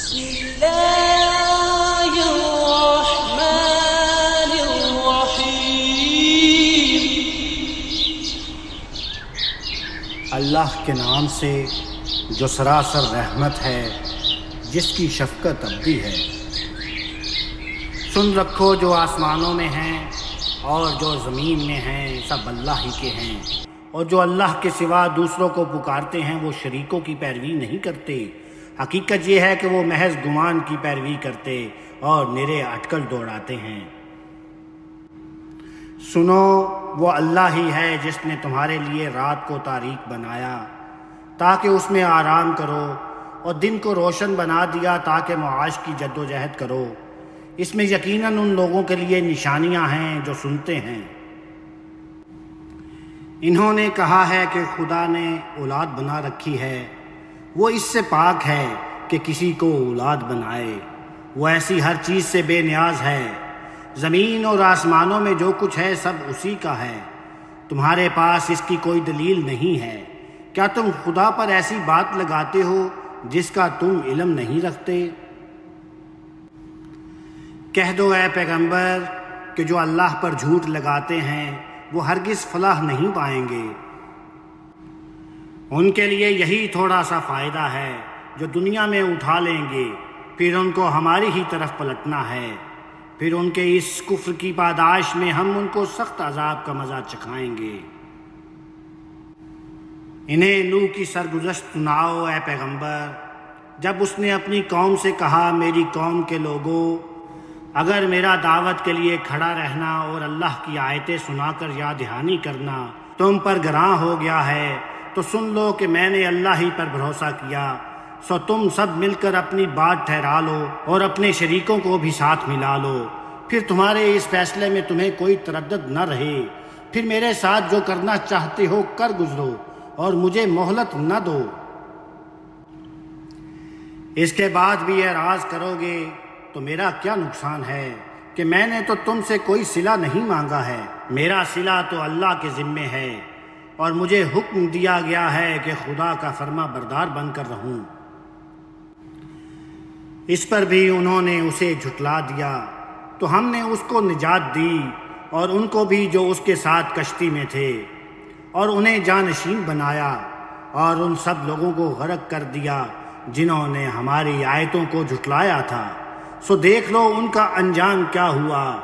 بسم اللہ الرحمن الرحیم۔ اللہ کے نام سے جو سراسر رحمت ہے، جس کی شفقت ابدی ہے۔ سن رکھو جو آسمانوں میں ہیں اور جو زمین میں ہیں، سب اللہ ہی کے ہیں، اور جو اللہ کے سوا دوسروں کو پکارتے ہیں وہ شریکوں کی پیروی نہیں کرتے۔ حقیقت یہ ہے کہ وہ محض گمان کی پیروی کرتے اور نرے اٹکل دوڑاتے ہیں۔ سنو، وہ اللہ ہی ہے جس نے تمہارے لیے رات کو تاریک بنایا تاکہ اس میں آرام کرو، اور دن کو روشن بنا دیا تاکہ معاش کی جد و جہد کرو۔ اس میں یقیناً ان لوگوں کے لیے نشانیاں ہیں جو سنتے ہیں۔ انہوں نے کہا ہے کہ خدا نے اولاد بنا رکھی ہے، وہ اس سے پاک ہے کہ کسی کو اولاد بنائے۔ وہ ایسی ہر چیز سے بے نیاز ہے۔ زمین اور آسمانوں میں جو کچھ ہے سب اسی کا ہے، تمہارے پاس اس کی کوئی دلیل نہیں ہے۔ کیا تم خدا پر ایسی بات لگاتے ہو جس کا تم علم نہیں رکھتے؟ کہہ دو اے پیغمبر کہ جو اللہ پر جھوٹ لگاتے ہیں وہ ہرگز فلاح نہیں پائیں گے۔ ان کے لیے یہی تھوڑا سا فائدہ ہے جو دنیا میں اٹھا لیں گے، پھر ان کو ہماری ہی طرف پلٹنا ہے، پھر ان کے اس کفر کی پاداش میں ہم ان کو سخت عذاب کا مزہ چکھائیں گے۔ انہیں نوح کی سرگزشت سناؤ اے پیغمبر، جب اس نے اپنی قوم سے کہا، میری قوم کے لوگوں، اگر میرا دعوت کے لیے کھڑا رہنا اور اللہ کی آیتیں سنا کر یاد دہانی کرنا تم پر گراں ہو گیا ہے تو سن لو کہ میں نے اللہ ہی پر بھروسہ کیا، سو تم سب مل کر اپنی بات ٹھہرا لو اور اپنے شریکوں کو بھی ساتھ ملا لو، پھر تمہارے اس فیصلے میں تمہیں کوئی تردد نہ رہے، پھر میرے ساتھ جو کرنا چاہتے ہو کر گزرو اور مجھے مہلت نہ دو۔ اس کے بعد بھی اعراض کرو گے تو میرا کیا نقصان ہے کہ میں نے تو تم سے کوئی صلہ نہیں مانگا ہے، میرا صلہ تو اللہ کے ذمے ہے، اور مجھے حکم دیا گیا ہے کہ خدا کا فرما بردار بن کر رہوں۔ اس پر بھی انہوں نے اسے جھٹلا دیا تو ہم نے اس کو نجات دی اور ان کو بھی جو اس کے ساتھ کشتی میں تھے، اور انہیں جانشین بنایا، اور ان سب لوگوں کو غرق کر دیا جنہوں نے ہماری آیتوں کو جھٹلایا تھا۔ سو دیکھ لو ان کا انجام کیا ہوا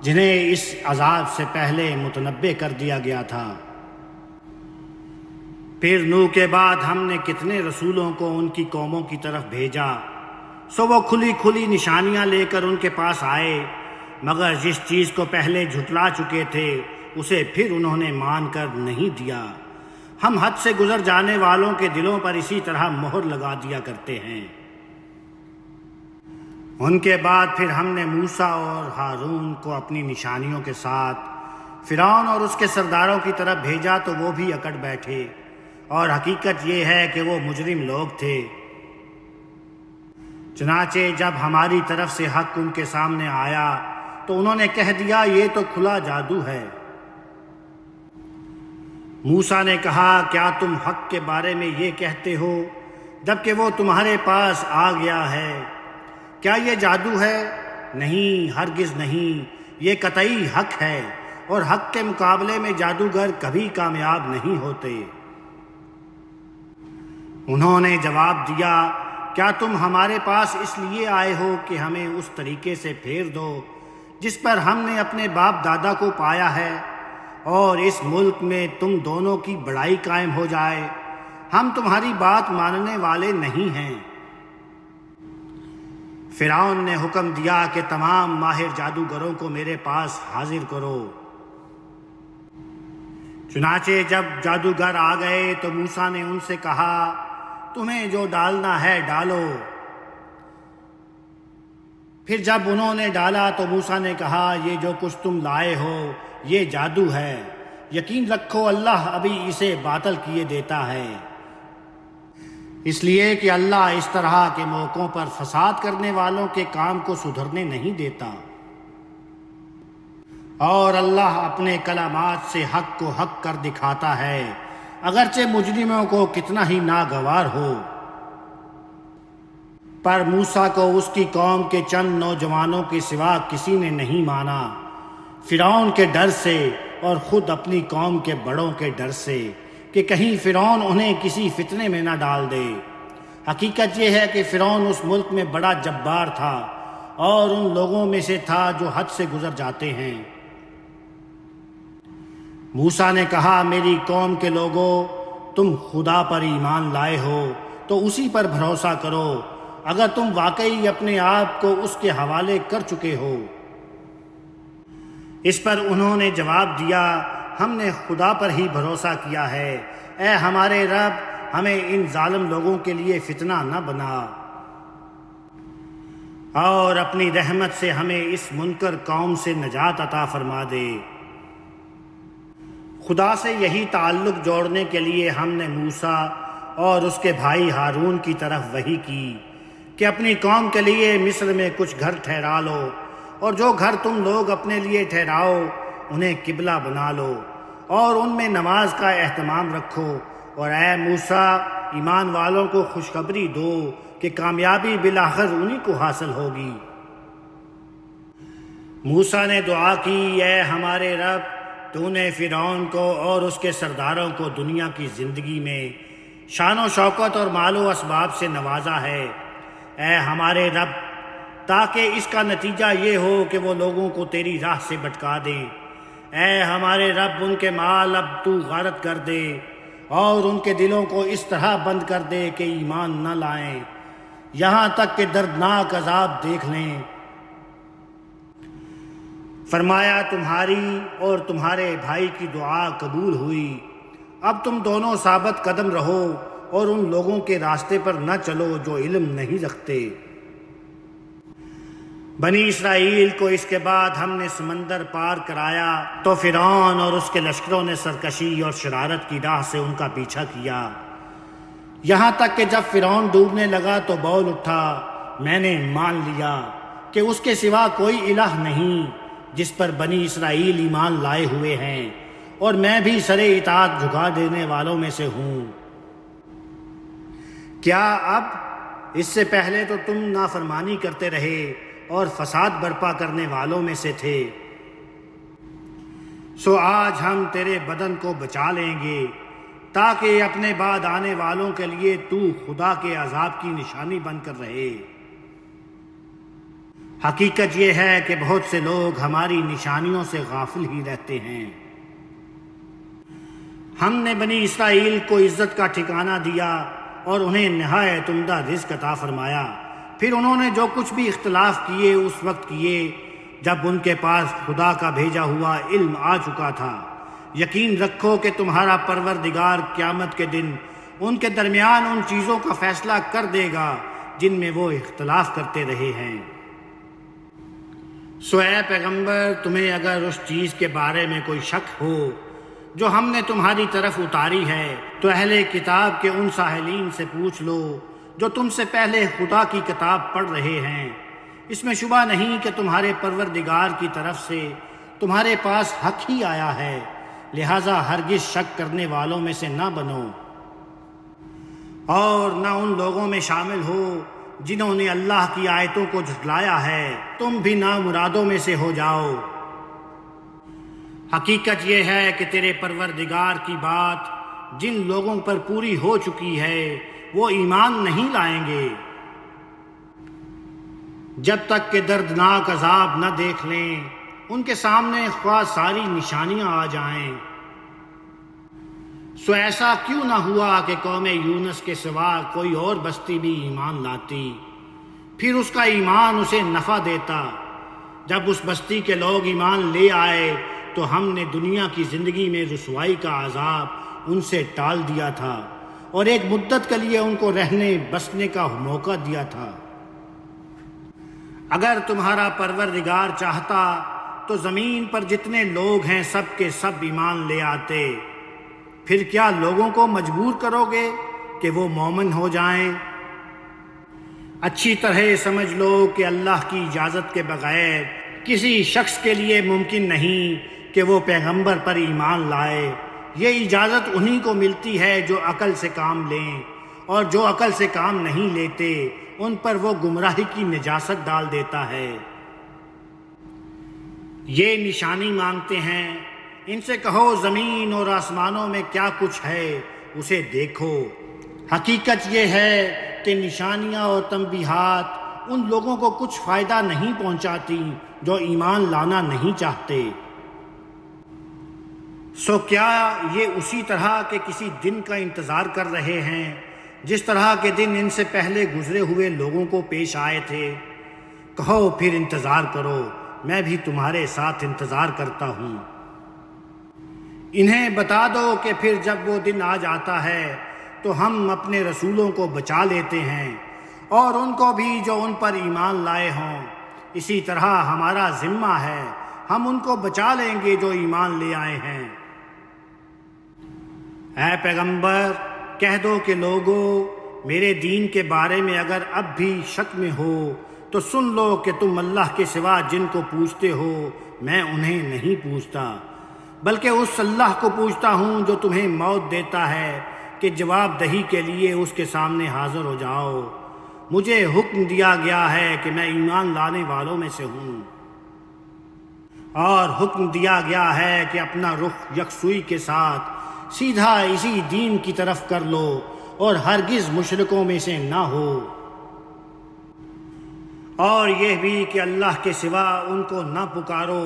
جنہیں اس عذاب سے پہلے متنبع کر دیا گیا تھا۔ پھر نوح کے بعد ہم نے کتنے رسولوں کو ان کی قوموں کی طرف بھیجا، سو وہ کھلی کھلی نشانیاں لے کر ان کے پاس آئے، مگر جس چیز کو پہلے جھٹلا چکے تھے اسے پھر انہوں نے مان کر نہیں دیا۔ ہم حد سے گزر جانے والوں کے دلوں پر اسی طرح مہر لگا دیا کرتے ہیں۔ ان کے بعد پھر ہم نے موسیٰ اور ہارون کو اپنی نشانیوں کے ساتھ فرعون اور اس کے سرداروں کی طرف بھیجا تو وہ بھی اکڑ بیٹھے، اور حقیقت یہ ہے کہ وہ مجرم لوگ تھے۔ چنانچہ جب ہماری طرف سے حق ان کے سامنے آیا تو انہوں نے کہہ دیا، یہ تو کھلا جادو ہے۔ موسیٰ نے کہا، کیا تم حق کے بارے میں یہ کہتے ہو جبکہ وہ تمہارے پاس آ گیا ہے؟ کیا یہ جادو ہے؟ نہیں، ہرگز نہیں، یہ قطعی حق ہے، اور حق کے مقابلے میں جادوگر کبھی کامیاب نہیں ہوتے۔ انہوں نے جواب دیا، کیا تم ہمارے پاس اس لیے آئے ہو کہ ہمیں اس طریقے سے پھیر دو جس پر ہم نے اپنے باپ دادا کو پایا ہے، اور اس ملک میں تم دونوں کی بڑائی قائم ہو جائے؟ ہم تمہاری بات ماننے والے نہیں ہیں۔ فرعون نے حکم دیا کہ تمام ماہر جادوگروں کو میرے پاس حاضر کرو۔ چنانچہ جب جادوگر آ گئے تو موسیٰ نے ان سے کہا، تمہیں جو ڈالنا ہے ڈالو۔ پھر جب انہوں نے ڈالا تو موسیٰ نے کہا، یہ جو کچھ تم لائے ہو یہ جادو ہے، یقین رکھو اللہ ابھی اسے باطل کیے دیتا ہے، اس لیے کہ اللہ اس طرح کے موقعوں پر فساد کرنے والوں کے کام کو سدھرنے نہیں دیتا، اور اللہ اپنے کلمات سے حق کو حق کر دکھاتا ہے، اگرچہ مجرموں کو کتنا ہی ناگوار ہو۔ پر موسیٰ کو اس کی قوم کے چند نوجوانوں کے سوا کسی نے نہیں مانا، فرعون کے ڈر سے اور خود اپنی قوم کے بڑوں کے ڈر سے کہ کہیں فرعون انہیں کسی فتنے میں نہ ڈال دے۔ حقیقت یہ ہے کہ فرعون اس ملک میں بڑا جبار تھا اور ان لوگوں میں سے تھا جو حد سے گزر جاتے ہیں۔ موسیٰ نے کہا، میری قوم کے لوگوں، تم خدا پر ایمان لائے ہو تو اسی پر بھروسہ کرو اگر تم واقعی اپنے آپ کو اس کے حوالے کر چکے ہو۔ اس پر انہوں نے جواب دیا، ہم نے خدا پر ہی بھروسہ کیا ہے، اے ہمارے رب ہمیں ان ظالم لوگوں کے لیے فتنہ نہ بنا اور اپنی رحمت سے ہمیں اس منکر قوم سے نجات عطا فرما دے۔ خدا سے یہی تعلق جوڑنے کے لیے ہم نے موسیٰ اور اس کے بھائی ہارون کی طرف وحی کی کہ اپنی قوم کے لیے مصر میں کچھ گھر ٹھہرا لو، اور جو گھر تم لوگ اپنے لیے ٹھہراؤ انہیں قبلہ بنا لو اور ان میں نماز کا اہتمام رکھو، اور اے موسیٰ ایمان والوں کو خوشخبری دو کہ کامیابی بالآخر انہی کو حاصل ہوگی۔ موسیٰ نے دعا کی، اے ہمارے رب تو نے فرعون کو اور اس کے سرداروں کو دنیا کی زندگی میں شان و شوکت اور مال و اسباب سے نوازا ہے، اے ہمارے رب تاکہ اس کا نتیجہ یہ ہو کہ وہ لوگوں کو تیری راہ سے بھٹکا دیں۔ اے ہمارے رب ان کے مال اب تو غارت کر دے اور ان کے دلوں کو اس طرح بند کر دے کہ ایمان نہ لائیں یہاں تک کہ دردناک عذاب دیکھ لیں۔ فرمایا، تمہاری اور تمہارے بھائی کی دعا قبول ہوئی، اب تم دونوں ثابت قدم رہو اور ان لوگوں کے راستے پر نہ چلو جو علم نہیں رکھتے۔ بنی اسرائیل کو اس کے بعد ہم نے سمندر پار کرایا تو فرعون اور اس کے لشکروں نے سرکشی اور شرارت کی راہ سے ان کا پیچھا کیا، یہاں تک کہ جب فرعون ڈوبنے لگا تو بول اٹھا، میں نے مان لیا کہ اس کے سوا کوئی الہ نہیں جس پر بنی اسرائیل ایمان لائے ہوئے ہیں، اور میں بھی سر اطاعت جھکا دینے والوں میں سے ہوں۔ کیا اب اس سے پہلے تو تم نافرمانی کرتے رہے اور فساد برپا کرنے والوں میں سے تھے، سو آج ہم تیرے بدن کو بچا لیں گے تاکہ اپنے بعد آنے والوں کے لیے تو خدا کے عذاب کی نشانی بن کر رہے۔ حقیقت یہ ہے کہ بہت سے لوگ ہماری نشانیوں سے غافل ہی رہتے ہیں۔ ہم نے بنی اسرائیل کو عزت کا ٹھکانہ دیا اور انہیں نہایت عمدہ رزق عطا فرمایا، پھر انہوں نے جو کچھ بھی اختلاف کیے اس وقت کیے جب ان کے پاس خدا کا بھیجا ہوا علم آ چکا تھا۔ یقین رکھو کہ تمہارا پروردگار قیامت کے دن ان کے درمیان ان چیزوں کا فیصلہ کر دے گا جن میں وہ اختلاف کرتے رہے ہیں۔ سو اے پیغمبر، تمہیں اگر اس چیز کے بارے میں کوئی شک ہو جو ہم نے تمہاری طرف اتاری ہے تو اہل کتاب کے ان ساحلین سے پوچھ لو جو تم سے پہلے خدا کی کتاب پڑھ رہے ہیں۔ اس میں شبہ نہیں کہ تمہارے پروردگار کی طرف سے تمہارے پاس حق ہی آیا ہے، لہٰذا ہرگز شک کرنے والوں میں سے نہ بنو اور نہ ان لوگوں میں شامل ہو جنہوں نے اللہ کی آیتوں کو جھٹلایا ہے، تم بھی نامرادوں میں سے ہو جاؤ۔ حقیقت یہ ہے کہ تیرے پروردگار کی بات جن لوگوں پر پوری ہو چکی ہے وہ ایمان نہیں لائیں گے جب تک کہ دردناک عذاب نہ دیکھ لیں، ان کے سامنے خواہ ساری نشانیاں آ جائیں۔ سو ایسا کیوں نہ ہوا کہ قوم یونس کے سوا کوئی اور بستی بھی ایمان لاتی، پھر اس کا ایمان اسے نفع دیتا۔ جب اس بستی کے لوگ ایمان لے آئے تو ہم نے دنیا کی زندگی میں رسوائی کا عذاب ان سے ٹال دیا تھا اور ایک مدت کے لیے ان کو رہنے بسنے کا موقع دیا تھا۔ اگر تمہارا پروردگار چاہتا تو زمین پر جتنے لوگ ہیں سب کے سب ایمان لے آتے، پھر کیا لوگوں کو مجبور کرو گے کہ وہ مومن ہو جائیں؟ اچھی طرح سمجھ لو کہ اللہ کی اجازت کے بغیر کسی شخص کے لیے ممکن نہیں کہ وہ پیغمبر پر ایمان لائے۔ یہ اجازت انہی کو ملتی ہے جو عقل سے کام لیں، اور جو عقل سے کام نہیں لیتے ان پر وہ گمراہی کی نجاست ڈال دیتا ہے۔ یہ نشانی مانگتے ہیں، ان سے کہو زمین اور آسمانوں میں کیا کچھ ہے اسے دیکھو۔ حقیقت یہ ہے کہ نشانیاں اور تنبیہات ان لوگوں کو کچھ فائدہ نہیں پہنچاتی جو ایمان لانا نہیں چاہتے۔ سو کیا یہ اسی طرح کے کسی دن کا انتظار کر رہے ہیں جس طرح کے دن ان سے پہلے گزرے ہوئے لوگوں کو پیش آئے تھے؟ کہو پھر انتظار کرو، میں بھی تمہارے ساتھ انتظار کرتا ہوں۔ انہیں بتا دو کہ پھر جب وہ دن آ جاتا ہے تو ہم اپنے رسولوں کو بچا لیتے ہیں اور ان کو بھی جو ان پر ایمان لائے ہوں۔ اسی طرح ہمارا ذمہ ہے، ہم ان کو بچا لیں گے جو ایمان لے آئے ہیں۔ اے پیغمبر کہہ دو کہ لوگو، میرے دین کے بارے میں اگر اب بھی شک میں ہو تو سن لو کہ تم اللہ کے سوا جن کو پوچھتے ہو میں انہیں نہیں پوچھتا، بلکہ اس اللہ کو پوچھتا ہوں جو تمہیں موت دیتا ہے کہ جواب دہی کے لیے اس کے سامنے حاضر ہو جاؤ۔ مجھے حکم دیا گیا ہے کہ میں ایمان لانے والوں میں سے ہوں، اور حکم دیا گیا ہے کہ اپنا رخ یکسوئی کے ساتھ سیدھا اسی دین کی طرف کر لو اور ہرگز مشرکوں میں سے نہ ہو، اور یہ بھی کہ اللہ کے سوا ان کو نہ پکارو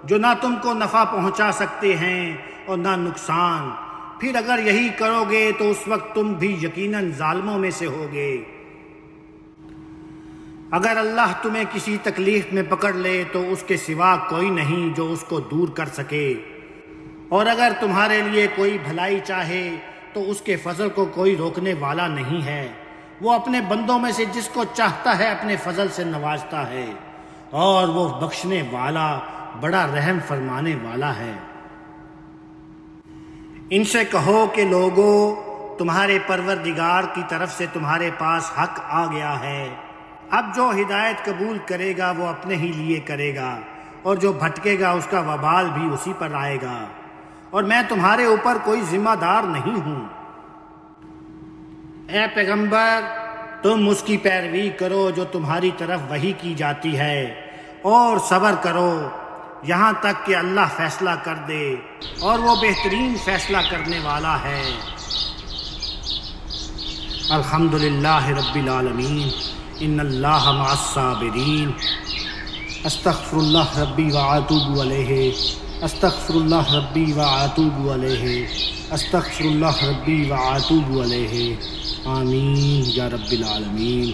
جو نہ تم کو نفع پہنچا سکتے ہیں اور نہ نقصان، پھر اگر یہی کرو گے تو اس وقت تم بھی یقیناً ظالموں میں سے ہوگے۔ اگر اللہ تمہیں کسی تکلیف میں پکڑ لے تو اس کے سوا کوئی نہیں جو اس کو دور کر سکے، اور اگر تمہارے لیے کوئی بھلائی چاہے تو اس کے فضل کو کوئی روکنے والا نہیں ہے۔ وہ اپنے بندوں میں سے جس کو چاہتا ہے اپنے فضل سے نوازتا ہے، اور وہ بخشنے والا بڑا رحم فرمانے والا ہے۔ ان سے کہو کہ لوگو، تمہارے پروردگار کی طرف سے تمہارے پاس حق آ گیا ہے۔ اب جو ہدایت قبول کرے گا وہ اپنے ہی لیے کرے گا، اور جو بھٹکے گا اس کا وبال بھی اسی پر آئے گا، اور میں تمہارے اوپر کوئی ذمہ دار نہیں ہوں۔ اے پیغمبر تم اس کی پیروی کرو جو تمہاری طرف وحی کی جاتی ہے، اور صبر کرو یہاں تک کہ اللہ فیصلہ کر دے، اور وہ بہترین فیصلہ کرنے والا ہے۔ الحمدللہ رب العالمین، ان اللہ مع الصابرین۔ استغفر اللہ ربی واتوب علیہ، استغفر اللہ ربی واتوب علیہ، استغفر اللہ ربی واتوب علیہ۔ آمین یا رب العالمین۔